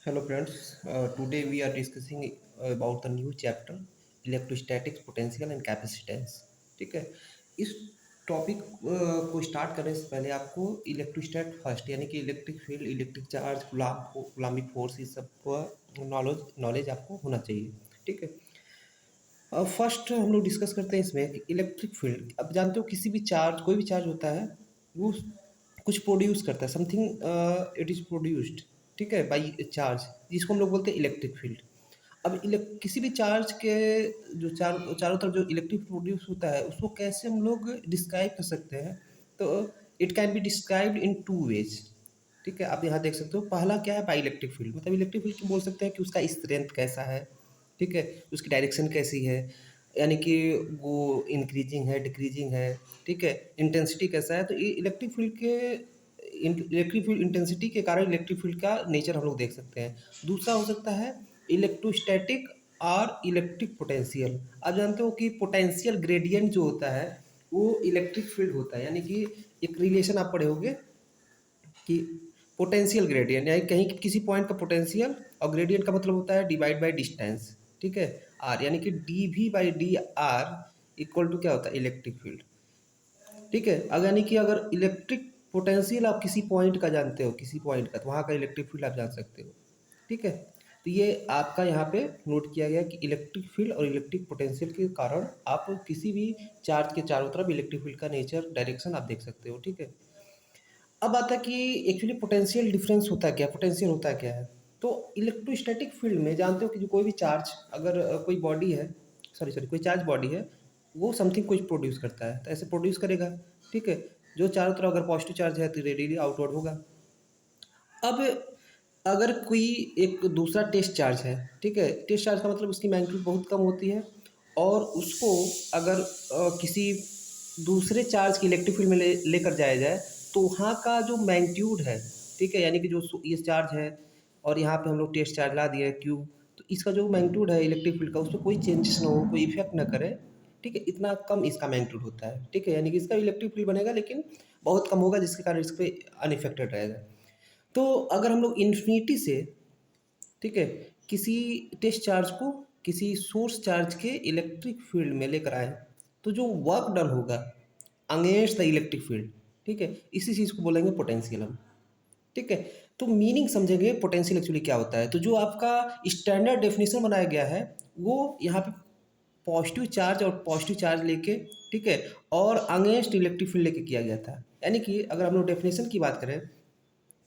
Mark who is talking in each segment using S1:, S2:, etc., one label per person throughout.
S1: Hello friends, today we are discussing about the new chapter electrostatics potential and capacitance. ठीक है। इस topic को start करने से पहले आपको इलेक्ट्रोस्टैट फर्स्ट यानी कि इलेक्ट्रिक फील्ड, इलेक्ट्रिक चार्ज, गुलामी फोर्स, इस सब का नॉलेज आपको होना चाहिए। ठीक है। फर्स्ट हम लोग डिस्कस करते हैं इसमें कि इलेक्ट्रिक फील्ड, अब जानते हो किसी भी चार्ज, कोई भी चार्ज होता है वो कुछ प्रोड्यूस करता है, समथिंग इट इज़ प्रोड्यूस्ड, ठीक है, बाई चार्ज, जिसको हम लोग बोलते हैं इलेक्ट्रिक फील्ड। अब किसी भी चार्ज के जो चारों तरफ जो इलेक्ट्रिक प्रोड्यूस होता है उसको कैसे हम लोग डिस्क्राइब कर सकते हैं, तो it can be described in two ways. ठीक है, आप यहाँ देख सकते हो, पहला क्या है, बाई इलेक्ट्रिक फील्ड, मतलब इलेक्ट्रिक फील्ड बोल सकते हैं कि उसका स्ट्रेंथ कैसा है। ठीक है, उसकी डायरेक्शन कैसी है, यानी कि वो इंक्रीजिंग है, डिक्रीजिंग है। ठीक है, इंटेंसिटी कैसा है, तो ये इलेक्ट्रिक फील्ड इंटेंसिटी के कारण इलेक्ट्रिक फील्ड का नेचर हम लोग देख सकते हैं। दूसरा हो सकता है इलेक्ट्रोस्टैटिक और इलेक्ट्रिक पोटेंशियल। आप जानते हो कि पोटेंशियल ग्रेडियंट जो होता है वो इलेक्ट्रिक फील्ड होता है, यानी कि एक रिलेशन आप पढ़े होंगे कि पोटेंशियल ग्रेडियंट, यानी कहीं किसी पॉइंट का पोटेंशियल, और ग्रेडियंट का मतलब होता है डिवाइड बाय डिस्टेंस। ठीक है, आर, यानी कि d V by d R equal to क्या होता है, इलेक्ट्रिक फील्ड। ठीक है, अगर यानी कि अगर इलेक्ट्रिक पोटेंशियल आप किसी पॉइंट का जानते हो, किसी पॉइंट का, तो वहाँ का इलेक्ट्रिक फील्ड आप जान सकते हो। ठीक है, तो ये आपका यहाँ पे नोट किया गया कि इलेक्ट्रिक फील्ड और इलेक्ट्रिक पोटेंशियल के कारण आप किसी भी चार्ज के चारों तरफ इलेक्ट्रिक फील्ड का नेचर, डायरेक्शन आप देख सकते हो। ठीक है, अब आता है कि एक्चुअली पोटेंशियल डिफरेंस होता क्या है, पोटेंशियल होता क्या है। तो इलेक्ट्रोस्टैटिक फील्ड में जानते हो कि जो कोई भी चार्ज, अगर कोई बॉडी है, सॉरी कोई चार्ज बॉडी है, वो समथिंग कुछ प्रोड्यूस करता है, तो ऐसे प्रोड्यूस करेगा। ठीक है, जो चारों तरफ अगर पॉजिटिव चार्ज है तो रेडियली आउटवर्ड होगा। अब अगर कोई एक दूसरा टेस्ट चार्ज है, ठीक है, टेस्ट चार्ज का मतलब उसकी मैग्नीट्यूड बहुत कम होती है, और उसको अगर किसी दूसरे चार्ज की इलेक्ट्रिक फील्ड में लेकर जाया जाए, तो वहाँ का जो मैग्नीट्यूड है, ठीक है, यानी कि जो ये चार्ज है और यहाँ पे हम लोग टेस्ट चार्ज ला दिए क्यू, तो इसका जो मैग्नीट्यूड है इलेक्ट्रिक फील्ड का, उसमें कोई चेंजेस ना हो, कोई इफेक्ट ना करे। ठीक है, इतना कम इसका मैग्नीट्यूड होता है। ठीक है, यानी कि इसका इलेक्ट्रिक फील्ड बनेगा लेकिन बहुत कम होगा, जिसके कारण इस पर अनइफेक्टेड रहेगा। तो अगर हम लोग इन्फिनिटी से, ठीक है, किसी टेस्ट चार्ज को किसी सोर्स चार्ज के इलेक्ट्रिक फील्ड में लेकर आए, तो जो वर्क डन होगा अगेंस्ट द इलेक्ट्रिक फील्ड, ठीक है, इसी चीज़ को बोलेंगे पोटेंशियल हम। ठीक है, तो मीनिंग समझेंगे पोटेंशियल एक्चुअली क्या होता है। तो जो आपका स्टैंडर्ड डेफिनेशन बनाया गया है वो यहाँ पे पॉजिटिव चार्ज और पॉजिटिव चार्ज लेके, ठीक है, और अगेंस्ट इलेक्ट्रिक फील्ड लेके किया गया था। यानी कि अगर हम लोग डेफिनेशन की बात करें,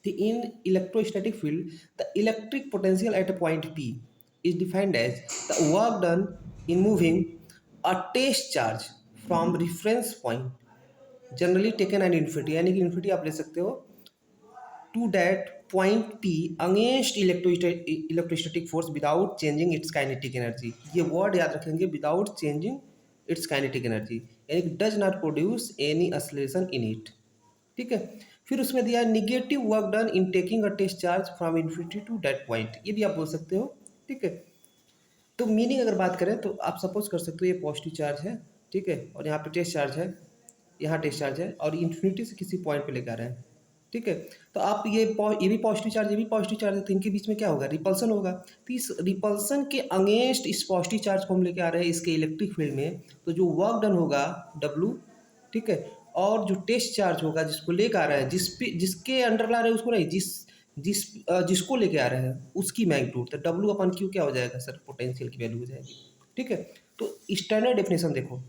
S1: in electrostatic field, the electric potential at a point P is defined as the work done in moving a test charge from reference point, generally taken an infinity, यानी कि infinity आप ले सकते हो, to that point P against electrostatic force without changing its kinetic energy। ये word याद रखेंगे, without changing its kinetic energy, यानी कि does not produce any acceleration in it। ठीक है, फिर उसमें दिया negative work done in taking a test charge from infinity to that point, ये भी आप बोल सकते हो। ठीक है, तो मीनिंग अगर बात करें तो आप सपोज कर सकते हो ये पॉजिटिव चार्ज है, ठीक है, और यहाँ पे टेस्ट चार्ज है, यहाँ टेस्ट चार्ज है, और इन्फिनिटी से किसी पॉइंट पे लेकर आ रहे हैं। ठीक है, तो आप ये भी पॉजिटिव चार्ज, ये भी पॉजिटिव चार्ज है, तो इनके बीच में क्या होगा, रिपल्सन होगा। तो इस रिपल्सन के अगेंस्ट इस पॉजिटिव चार्ज को हम लेके आ रहे हैं इसके इलेक्ट्रिक फील्ड में, तो जो वर्क डन होगा डब्लू, ठीक है, और जो टेस्ट चार्ज होगा जिसको लेकर आ रहे हैं, जिसके अंडर ला रहे हैं उसको नहीं, जिसको लेके आ रहे हैं उसकी मैग्नीट्यूड, तो डब्लू अपन क्यू क्या हो जाएगा सर, पोटेंशियल की वैल्यू हो जाएगी। ठीक है, तो स्टैंडर्ड डेफिनेशन देखो,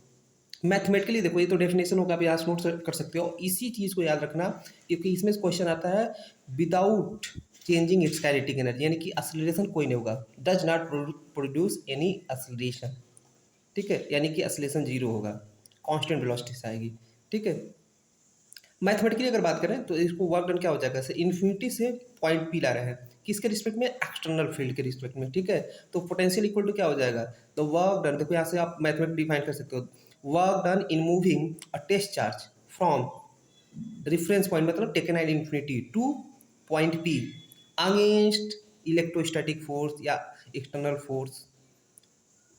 S1: मैथमेटिकली देखो, ये तो डेफिनेशन होगा, आप यहाँ नोट कर सकते हो, इसी चीज़ को याद रखना, क्योंकि इसमें क्वेश्चन आता है without changing it's kinetic energy, यानी कि एक्सीलरेशन कोई नहीं होगा, does not produce any acceleration. ठीक है, यानी कि एक्सीलरेशन जीरो होगा, कांस्टेंट वेलोसिटी से आएगी। ठीक है, मैथमेटिकली अगर बात करें तो इसको वर्क डन क्या हो जाएगा, जैसे इन्फिनिटी से पॉइंट पी ला रहे हैं, किसके रिस्पेक्ट में, एक्सटर्नल फील्ड के रिस्पेक्ट में। ठीक है, तो पोटेंशियल इक्वल टू क्या हो जाएगा, तो वर्क डन, देखो यहाँ से आप मैथमेटिक डिफाइन कर सकते हो, work done in moving a test charge from reference point, मतलब taken at infinity, to point P against electrostatic force या एक्सटर्नल फोर्स।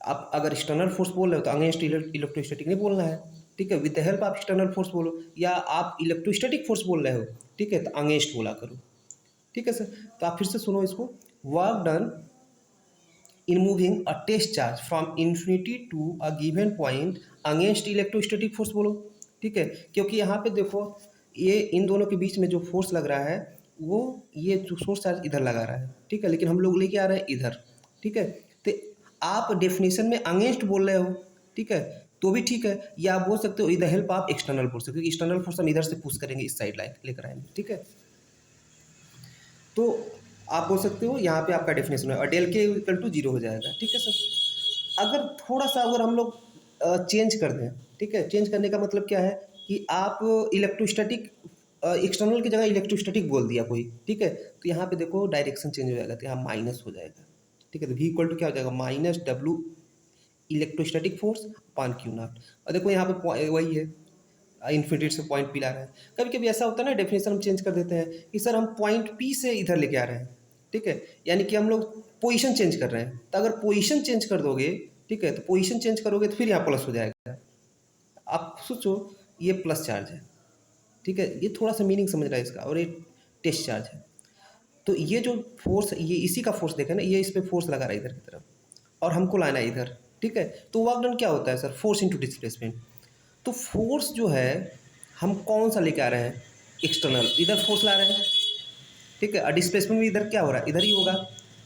S1: आप अगर एक्सटर्नल फोर्स बोल रहे हो तो अगेंस्ट इलेक्ट्रोस्टैटिक नहीं बोलना है। ठीक है, विद द हेल्प आप एक्सटर्नल फोर्स बोलो, या आप इलेक्ट्रोस्टैटिक फोर्स बोल रहे हो, ठीक है, तो अगेंस्ट बोला करो। ठीक है सर, तो आप फिर से सुनो इसको, work done in moving a test charge from infinity to a given point against electrostatic force बोलो। ठीक है, क्योंकि यहाँ पे देखो ये इन दोनों के बीच में जो फोर्स लग रहा है वो ये जो सोर्स चार्ज इधर लगा रहा है, ठीक है, लेकिन हम लोग लेके आ रहे हैं इधर। ठीक है, तो आप डेफिनेशन में अगेंस्ट बोल रहे हो, ठीक है, तो भी ठीक है, या आप बोल सकते हो इधर हेल्प आप एक्सटर्नल फोर्स, क्योंकि एक्सटर्नल फोर्स हम इधर से पुश करेंगे, इस साइड लाइन लेकर आएंगे। ठीक है, तो आप बोल सकते हो यहाँ पे आपका डेफिनेशन है और डेल के इक्वल टू जीरो हो जाएगा। ठीक है सर, अगर थोड़ा सा अगर हम लोग चेंज कर दें, ठीक है, चेंज करने का मतलब क्या है कि आप इलेक्ट्रोस्टैटिक एक्सटर्नल की जगह इलेक्ट्रोस्टैटिक बोल दिया कोई, ठीक है, तो यहाँ पे देखो डायरेक्शन चेंज हो जाएगा, तो यहाँ माइनस हो जाएगा। ठीक है, तो वी इक्वल टू क्या हो जाएगा, minus W electrostatic force upon Q not. और देखो यहाँ पे वही है, इन्फिनिटी से पॉइंट पी ला रहे हैं। कभी कभी ऐसा होता है ना, डेफिनेशन हम चेंज कर देते हैं कि सर हम पॉइंट पी से इधर लेके आ रहे हैं। ठीक है, यानी कि हम लोग पोजीशन चेंज कर रहे हैं, तो अगर पोजीशन चेंज कर दोगे, ठीक है, तो पोजीशन चेंज करोगे तो फिर यहाँ प्लस हो जाएगा। आप सोचो ये प्लस चार्ज है, ठीक है, ये थोड़ा सा मीनिंग समझ रहा है इसका, और ये टेस्ट चार्ज है। तो ये जो फोर्स, ये इसी का फोर्स देखा ना, ये इस पर फोर्स लगा रहा है इधर की तरफ और हमको लाना है इधर। ठीक है, तो वर्क डन क्या होता है सर, फोर्स इंटू डिस्प्लेसमेंट। तो फोर्स जो है हम कौन सा लेके आ रहे हैं, एक्सटर्नल, इधर फोर्स ला रहे हैं। ठीक है, और डिस्प्लेसमेंट भी इधर क्या हो रहा है, इधर ही होगा।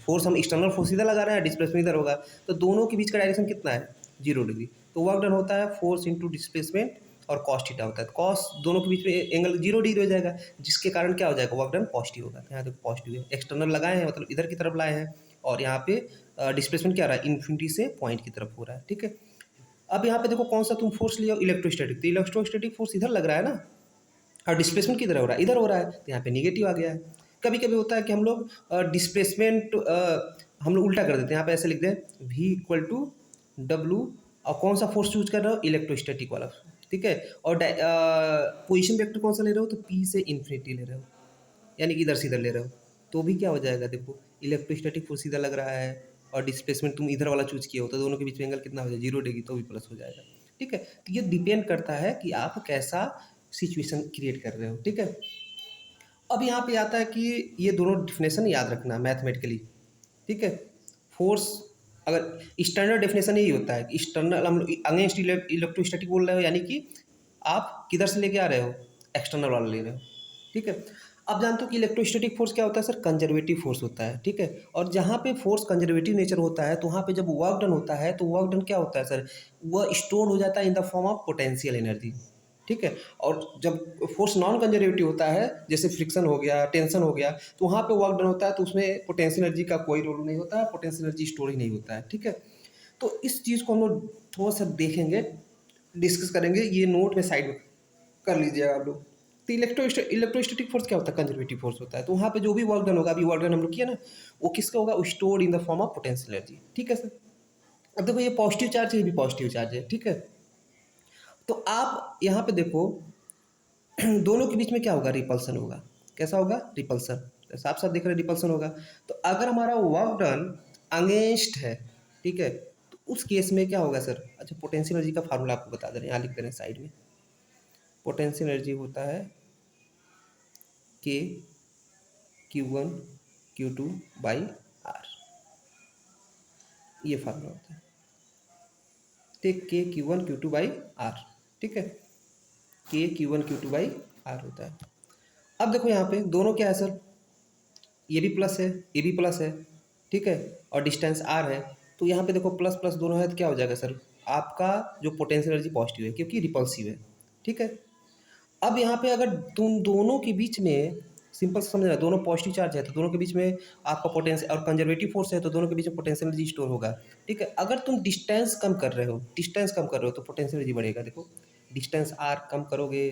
S1: फोर्स हम एक्सटर्नल फोर्स इधर लगा रहे हैं, डिस्प्लेसमेंट इधर होगा, तो दोनों के बीच का डायरेक्शन कितना है, 0 डिग्री। तो वर्क डन होता है फोर्स इंटू डिस्प्लेसमेंट और कॉस थीटा होता है, कॉस दोनों के बीच में एंगल 0 डिग्री हो जाएगा, जिसके कारण क्या हो जाएगा, वर्क डन पॉजिटिव होगा। यहाँ देखो पॉजिटिव है, एक्सटर्नल लगाए हैं मतलब इधर की तरफ लाए हैं, और यहाँ पे डिस्प्लेसमेंट क्या आ रहा है, इन्फिनिटी से पॉइंट की तरफ हो रहा है। ठीक है, अब यहाँ पे देखो कौन सा तुम फोर्स लिया, इलेक्ट्रोस्टैटिक, तो इलेक्ट्रोस्टैटिक फोर्स इधर लग रहा है ना, और डिस्प्लेसमेंट किधर हो रहा है, इधर हो रहा है, तो यहाँ पे निगेटिव आ गया है। कभी कभी होता है कि हम लोग डिस्प्लेसमेंट हम लोग उल्टा कर देते हैं, यहाँ पे ऐसे लिख दें V इक्वल टू डब्लू, और कौन सा फोर्स चूज कर रहे हो, इलेक्ट्रोस्टैटिक वाला। ठीक है, और पोजिशन वेक्टर कौन सा ले रहे हो, तो P से इन्फिनिटी ले रहे हो, यानी कि इधर से इधर ले रहे हो, तो भी क्या हो जाएगा, देखो इलेक्ट्रोस्टैटिक फोर्स इधर लग रहा है और डिस्प्लेसमेंट तुम इधर वाला चूज किए हो, तो दोनों के बीच में एंगल कितना हो जाएगा, 0 डिग्री, तो भी प्लस हो जाएगा। ठीक है, तो ये डिपेंड करता है कि आप कैसा सिचुएशन क्रिएट कर रहे हो। ठीक है, अब यहाँ पे आता है कि ये दोनों डिफिनेशन याद रखना मैथमेटिकली। ठीक है, फोर्स अगर स्टैंडर्ड डेफिनेशन यही होता है कि एक्सटर्नल हम अगेंस्ट इलेक्ट्रोस्टैटिक बोल रहे हो, यानी कि आप किधर से लेके आ रहे हो, एक्सटर्नल वाला ले रहे हो। ठीक है, अब जानते हो कि इलेक्ट्रोस्टैटिक फोर्स क्या होता है सर, कंजर्वेटिव फोर्स होता है। ठीक है, और जहाँ पे फोर्स कंजर्वेटिव नेचर होता है, तो वहाँ पे जब वर्क डन होता है, तो वर्क डन क्या होता है सर, वह स्टोर हो जाता है in the form of potential energy. ठीक है, और जब फोर्स नॉन कंजर्वेटिव होता है, जैसे फ्रिक्शन हो गया, टेंशन हो गया, तो वहाँ पे वर्क डन होता है, तो उसमें पोटेंशियल एनर्जी का कोई रोल नहीं होता है, पोटेंशियल एनर्जी स्टोर ही नहीं होता है। ठीक है, तो इस चीज़ को हम लोग थोड़ा सा देखेंगे, डिस्कस करेंगे, ये नोट में साइड में कर लीजिएगा आप लोग। तो इलेक्ट्रोस्टैटिक फोर्स क्या होता है, कंजर्वेटिव फोर्स होता है, तो वहाँ पे जो भी वर्क डन होगा, अभी वर्क डन हम लोग किया ना, वो किसका होगा, stored in the form of potential energy. ठीक है सर, अब देखो ये पॉजिटिव चार्ज है, ये भी पॉजिटिव चार्ज है। ठीक है, तो आप यहाँ पे देखो दोनों के बीच में क्या होगा, रिपल्सन होगा। कैसा होगा, रिपल्सन, तो साफ साफ दिख रहा है रिपल्सन होगा। तो अगर हमारा वर्क डन अगेंस्ट है, ठीक है, तो उस केस में क्या होगा सर, अच्छा पोटेंशियल एनर्जी का फार्मूला आपको बता दे रहे हैं, यहाँ लिख दे रहे हैं साइड में। पोटेंशियल एनर्जी होता है के Q1 Q2 बाई आर, ये फार्मूला होता है। ठीक, के Q1 Q2 बाई आर। ठीक है, के Q1 Q2 बाई आर होता है। अब देखो यहाँ पे दोनों क्या है सर, ये भी प्लस है, ये भी प्लस है। ठीक है, और डिस्टेंस आर है, तो यहाँ पे देखो प्लस प्लस दोनों है, तो क्या हो जाएगा सर, आपका जो पोटेंशियल एनर्जी पॉजिटिव है, क्योंकि रिपल्सिव है। ठीक है, अब यहाँ पे अगर तुम दोनों के बीच में सिंपल से समझना, दोनों पॉजिटिव चार्ज है, तो दोनों के बीच में आपका पोटेंशियल, और कंजर्वेटिव फोर्स है, तो दोनों के बीच में पोटेंशियल एनर्जी स्टोर होगा। ठीक है, अगर तुम डिस्टेंस कम कर रहे हो, डिस्टेंस कम कर रहे हो, तो पोटेंशियल एनर्जी बढ़ेगा। देखो डिस्टेंस आर कम करोगे,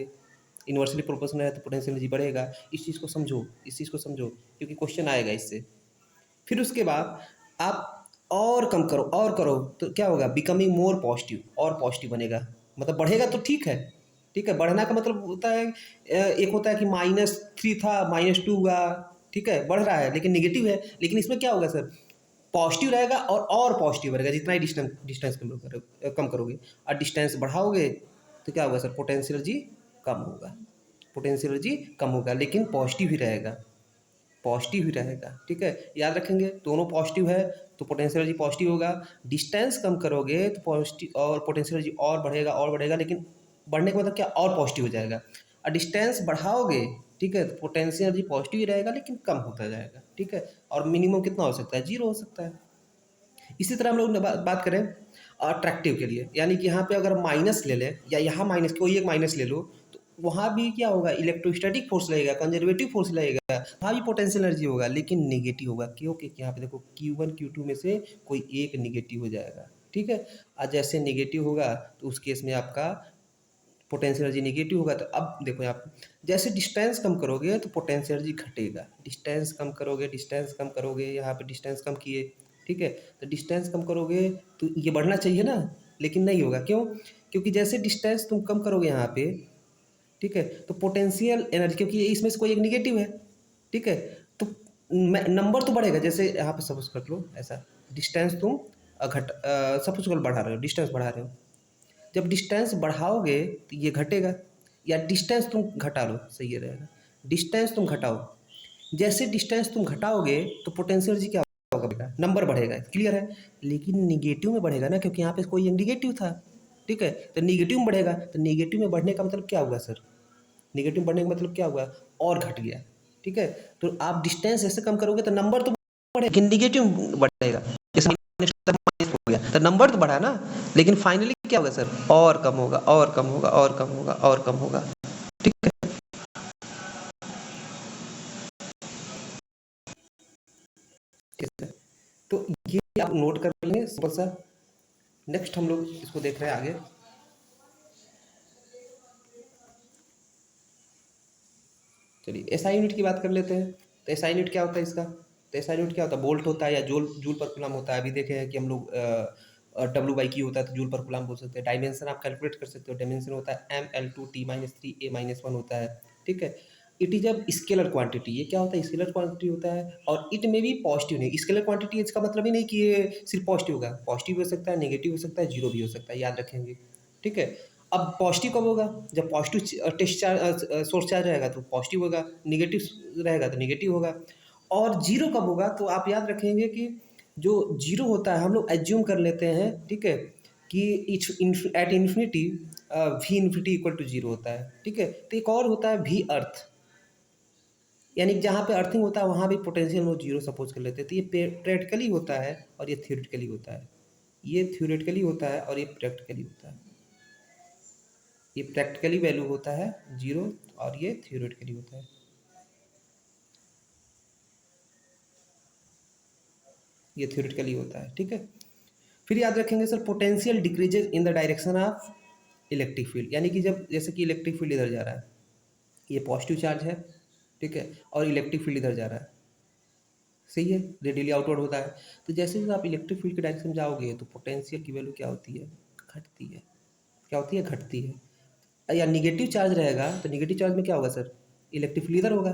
S1: इन्वर्सली प्रोपोर्शनल है, तो पोटेंशियल एनर्जी बढ़ेगा। इस चीज़ को समझो, इस चीज़ को समझो, क्योंकि क्वेश्चन आएगा इससे। फिर उसके बाद आप और कम करो, और करो, तो क्या होगा, बिकमिंग मोर पॉजिटिव, और पॉजिटिव बनेगा, मतलब बढ़ेगा तो ठीक है। ठीक है, बढ़ना का मतलब होता है एक होता है कि -3 था, -2 हुआ, ठीक है, बढ़ रहा है लेकिन निगेटिव है, लेकिन इसमें क्या होगा सर, पॉजिटिव रहेगा और पॉजिटिव रहेगा, जितना ही डिस्टेंस डिस्टेंस कम करोगे, और डिस्टेंस बढ़ाओगे तो क्या होगा सर, पोटेंशियल एनर्जी कम होगा, पोटेंशियल एनर्जी कम होगा, लेकिन पॉजिटिव ही रहेगा, पॉजिटिव ही रहेगा। ठीक है, याद रखेंगे दोनों पॉजिटिव है तो पोटेंशियल एनर्जी पॉजिटिव होगा। डिस्टेंस कम करोगे तो पॉजिटिव और पोटेंशियल एनर्जी और बढ़ेगा, लेकिन बढ़ने का मतलब क्या, और पॉजिटिव हो जाएगा। और डिस्टेंस बढ़ाओगे, ठीक है, तो पोटेंशियल एनर्जी पॉजिटिव ही रहेगा लेकिन कम होता जाएगा। ठीक है, और मिनिमम कितना हो सकता है, 0 हो सकता है। इसी तरह हम लोग बात करें अट्रैक्टिव के लिए, यानी कि यहाँ पे अगर माइनस ले लें या यहाँ माइनस कोई एक माइनस ले लो, तो वहाँ भी क्या होगा, इलेक्ट्रोस्टैटिक फोर्स लगेगा, कंजर्वेटिव फोर्स लगेगा, वहाँ भी पोटेंशियल एनर्जी होगा लेकिन निगेटिव होगा, क्योंकि यहाँ पे देखो Q1 Q2 में से कोई एक निगेटिव हो जाएगा। ठीक है, और जैसे निगेटिव होगा तो उस केस में आपका पोटेंशियल एनर्जी निगेटिव होगा। तो अब देखो आप जैसे डिस्टेंस कम करोगे तो पोटेंशियल एनर्जी घटेगा, डिस्टेंस कम करोगे, डिस्टेंस कम करोगे, यहाँ पे डिस्टेंस कम किए, ठीक है, तो डिस्टेंस कम करोगे तो ये बढ़ना चाहिए ना, लेकिन नहीं होगा। क्यों? क्योंकि जैसे डिस्टेंस तुम कम करोगे यहाँ पे, ठीक है, तो पोटेंशियल एनर्जी, क्योंकि इसमें से कोई एक निगेटिव है, ठीक है, तो नंबर तो बढ़ेगा। जैसे यहाँ पे सपोज कर लो ऐसा, डिस्टेंस तुम सपोज कर बढ़ा रहे हो, डिस्टेंस बढ़ा रहे हो, जब डिस्टेंस बढ़ाओगे तो ये घटेगा, या डिस्टेंस तुम घटा लो, सही है रहेगा, डिस्टेंस तुम घटाओ, जैसे डिस्टेंस तुम घटाओगे तो पोटेंशियल एनर्जी क्या होगा, नंबर बढ़ेगा, क्लियर है। लेकिन निगेटिव में बढ़ेगा ना, क्योंकि यहाँ पे कोई निगेटिव था, ठीक है, तो निगेटिव में बढ़ेगा, तो निगेटिव में बढ़ने का मतलब क्या हुआ सर, निगेटिव बढ़ने का मतलब क्या हुआ, और घट गया। ठीक है, तो आप डिस्टेंस ऐसे कम करोगे तो नंबर तो बढ़ेगा लेकिन निगेटिव बढ़ेगा, जैसे माइनस हो गया तो नंबर तो बढ़ा ना, लेकिन फाइनली क्या होगा सर, और कम होगा, और कम होगा, और कम होगा, और कम होगा। ठीक है, ठीक है, तो ये आप नोट कर लेंगे सिंपल सा। नेक्स्ट हम लोग इसको देख रहे हैं आगे। चलिए SI यूनिट की बात कर लेते हैं। तो SI यूनिट क्या होता है इसका, तो SI यूनिट क्या होता है, बोल्ट होता है या जूल जूल पर कूलम होता है। अभी देखे हैं कि हम लोग W/Q होता है तो जूल पर कूलम बोल सकते हैं। डायमेंशन आप कैलकुलेट कर सकते हो, डायमेंशन होता है M/L/2T-3A-1 होता है। ठीक है, इट इज अब स्केलर क्वांटिटी, ये क्या होता है, स्केलर क्वांटिटी होता है, और इट में भी पॉजिटिव नहीं। स्केलर क्वांटिटी इसका मतलब ही नहीं कि ये सिर्फ पॉजिटिव होगा, पॉजिटिव हो सकता है, नेगेटिव हो सकता है, जीरो भी हो सकता है, याद रखेंगे। ठीक है, अब पॉजिटिव कब होगा, जब positive test charge source charge रहेगा तो पॉजिटिव होगा, नेगेटिव रहेगा तो नेगेटिव होगा। और जीरो कब होगा, तो आप याद रखेंगे कि जो जीरो होता है हम लोग एज्यूम कर लेते हैं, ठीक है, कि at infinity V infinity equal to zero होता है। ठीक है, तो एक और होता है वी अर्थ, यानी जहाँ पे अर्थिंग होता है वहाँ भी पोटेंशियल वो जीरो सपोज कर लेते हैं। तो ये प्रैक्टिकली होता है और ये थियोरेटिकली होता है, ये थियोरेटिकली होता है और ये प्रैक्टिकली होता है। ये प्रैक्टिकली वैल्यू होता है जीरो और ये थियोरेटिकली होता है। ये थियोरेटिकली होता है। ठीक है, फिर याद रखेंगे sir, potential decreases in the direction of electric field, यानी कि जब जैसे कि इलेक्ट्रिक फील्ड इधर जा रहा है, ये पॉजिटिव चार्ज है, ठीक है, और इलेक्ट्रिक फील्ड इधर जा रहा है, सही है, रेडियली आउटवर्ड होता है। तो जैसे जैसे आप इलेक्ट्रिक फील्ड के डायरेक्शन में जाओगे तो पोटेंशियल की वैल्यू क्या होती है, घटती है। क्या होती है, घटती है। या निगेटिव चार्ज रहेगा तो निगेटिव चार्ज में क्या होगा सर, इलेक्ट्रिक फील्ड इधर होगा।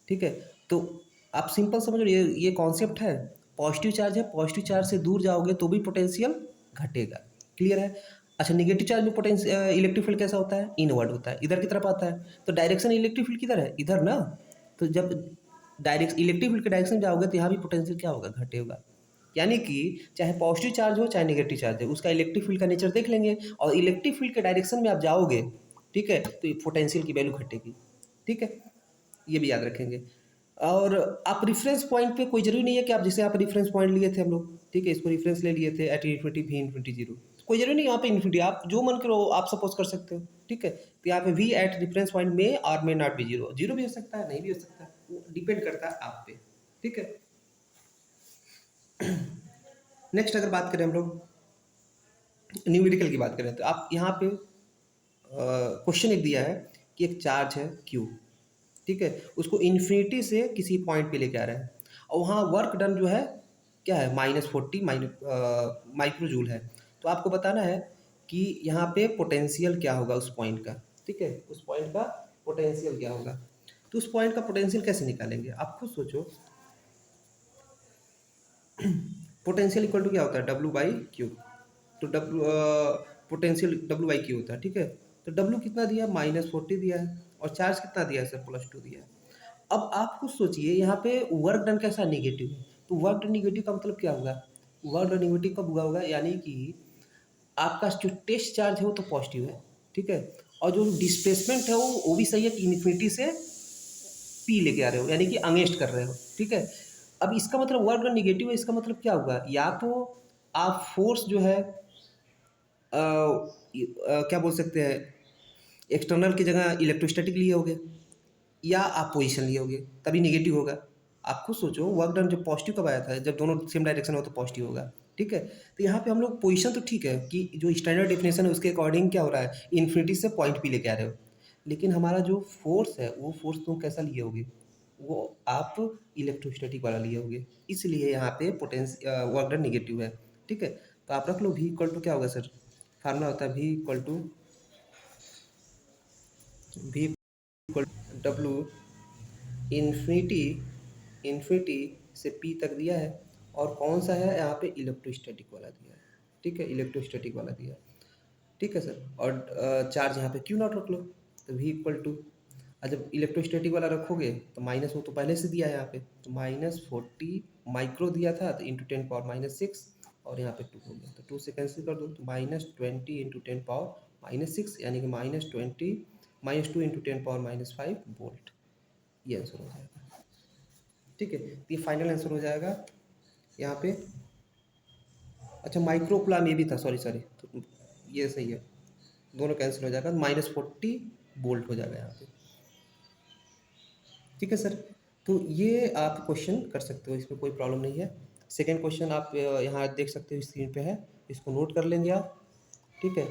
S1: ठीक है, तो आप सिंपल समझ लो, ये कॉन्सेप्ट है। पॉजिटिव चार्ज है, पॉजिटिव चार्ज से दूर जाओगे तो भी पोटेंशियल घटेगा, क्लियर है। अच्छा, निगेटिव चार्ज में पोटेंशियल इलेक्ट्रिक फील्ड कैसा होता है, इनवर्ड होता है, इधर की तरफ आता है। तो डायरेक्शन इलेक्ट्रिक फील्ड किधर है, इधर ना। तो जब डायरेक्ट इलेक्ट्रिक फील्ड के डायरेक्शन में जाओगे तो यहाँ भी पोटेंशियल क्या होगा, घटेगा। यानी कि चाहे पॉजिटिव चार्ज हो चाहे नेगेटिव चार्ज है, उसका इलेक्ट्रिक फील्ड का नेचर देख लेंगे, और इलेक्ट्रिक फील्ड के डायरेक्शन में आप जाओगे, ठीक है, तो पोटेंशियल की वैल्यू घटेगी। ठीक है, ये भी याद रखेंगे। और आप रिफरेंस पॉइंट पे, कोई जरूरी नहीं है कि आप, जैसे आप रिफरेंस पॉइंट लिए थे हम लोग, ठीक है, इसको रिफरेंस ले लिए थे eight infinity V infinity zero, कोई जरूरी नहीं यहाँ पे इन्फिनिटी, आप जो मन करो आप सपोज कर सकते हो। ठीक है, तो यहाँ पे वी एट रिफरेंस पॉइंट में और may not be zero, zero भी हो सकता है, नहीं भी हो सकता है, डिपेंड करता है आप पे। ठीक है, नेक्स्ट अगर बात करें हम लोग न्यूमेरिकल की बात करें, तो आप यहाँ पे क्वेश्चन एक दिया है कि एक चार्ज है क्यू, ठीक है, उसको इन्फिनिटी से किसी पॉइंट पे लेके आ रहा है, और वहाँ वर्क डन जो है क्या है, -40 माइक्रो जूल है। तो आपको बताना है कि यहाँ पे पोटेंशियल क्या होगा उस पॉइंट का। ठीक है, उस पॉइंट का पोटेंशियल क्या होगा, तो उस पॉइंट का पोटेंशियल कैसे निकालेंगे, आप खुद सोचो। पोटेंशियल इक्वल टू क्या होता है, W/Q। तो पोटेंशियल W/Q होता है। ठीक है, तो W कितना दिया है, -40 दिया है, और चार्ज कितना दिया है सर, +2 दिया है। अब आप खुद सोचिए यहाँ पे वर्क डन कैसा नेगेटिव है, तो वर्क डन नेगेटिव का मतलब क्या होगा? वर्क डन नेगेटिव कब हुआ होगा? यानी कि आपका जो टेस्ट चार्ज है वो तो पॉजिटिव है, ठीक है? और जो डिस्प्लेसमेंट है वो भी सही है कि इन्फिनिटी से पी लेके आ रहे हो, यानी कि अगेंस्ट कर रहे हो, ठीक है? अब इसका मतलब वर्क डन नेगेटिव है, इसका मतलब क्या होगा? या तो आप फोर्स जो है क्या बोल सकते हैं, एक्सटर्नल की जगह इलेक्ट्रोस्टैटिक लिए होगे, या आप पोजीशन लिए होगे, तभी नेगेटिव होगा। आप खुद सोचो वर्क डन जब पॉजिटिव कब आया था? जब दोनों सेम डायरेक्शन हो तो पॉजिटिव होगा, ठीक है? तो यहाँ पे हम लोग पोजीशन तो ठीक है कि जो स्टैंडर्ड डेफिनेशन है उसके अकॉर्डिंग क्या हो रहा है, इन्फिनिटी से पॉइंट पी लेके आ रहे हो, लेकिन हमारा जो फोर्स है वो फोर्स तुम कैसा लिए होगे? वो आप इलेक्ट्रोस्टैटिक वाला लिए होगे, इसलिए यहाँ पे वर्क डन नेगेटिव है, ठीक है? तो आप रख लो v इक्वल टू क्या होगा सर? फार्मूला होता है v equal to v equal W infinity infinity से पी तक दिया है, और कौन सा है यहाँ पे? इलेक्ट्रोस्टैटिक वाला दिया है, ठीक है? इलेक्ट्रोस्टैटिक वाला दिया है, ठीक है सर? और चार्ज यहाँ पे क्यू नॉट रख लो, तो v इक्वल टू, और जब इलेक्ट्रोस्टैटिक वाला रखोगे तो माइनस, वो तो पहले से दिया है यहाँ पे, तो -40 माइक्रो दिया था, तो इंटू 10⁻�6, और यहाँ पे 2 हो गया, तो 2 से कैंसिल कर दो, तो -20 इंटू 10⁻�6, यानी कि -2 इंटू 10⁻⁵ वोल्ट, ये आंसर हो जाएगा, ठीक है? तो ये फाइनल आंसर हो जाएगा यहाँ पे। अच्छा, माइक्रो कूलम्ब ये भी था, सॉरी सॉरी, तो ये सही है, दोनों कैंसिल हो जाएगा, -40 वोल्ट हो जाएगा यहाँ पे, ठीक है सर? तो ये आप क्वेश्चन कर सकते हो, इसमें कोई प्रॉब्लम नहीं है। सेकंड क्वेश्चन आप यहाँ देख सकते हो, स्क्रीन पे है, इसको नोट कर लेंगे आप, ठीक है?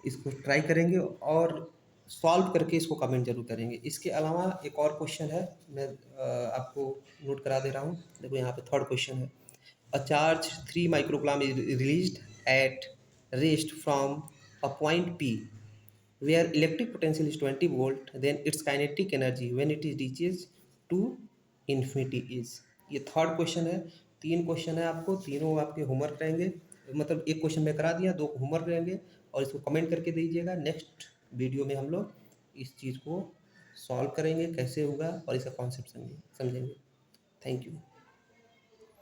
S1: इसको ट्राई करेंगे और सॉल्व करके इसको कमेंट जरूर करेंगे। इसके अलावा एक और क्वेश्चन है, मैं आपको नोट करा दे रहा हूँ। देखो यहाँ पे थर्ड क्वेश्चन है, a charge 3 microcoulomb is released at rest from a point P where electric potential is 20 volt, then its kinetic energy when it is reaches to infinity is। ये थर्ड क्वेश्चन है। तीन question है, आपको तीनों आपके homework रहेंगे, मतलब एक क्वेश्चन मैं करा दिया, दो होमवर्क रहेंगे, और इसको कमेंट करके दीजिएगा। नेक्स्ट वीडियो में हम लोग इस चीज़ को सॉल्व करेंगे, कैसे होगा और इसका कॉन्सेप्ट समझेंगे। Thank you.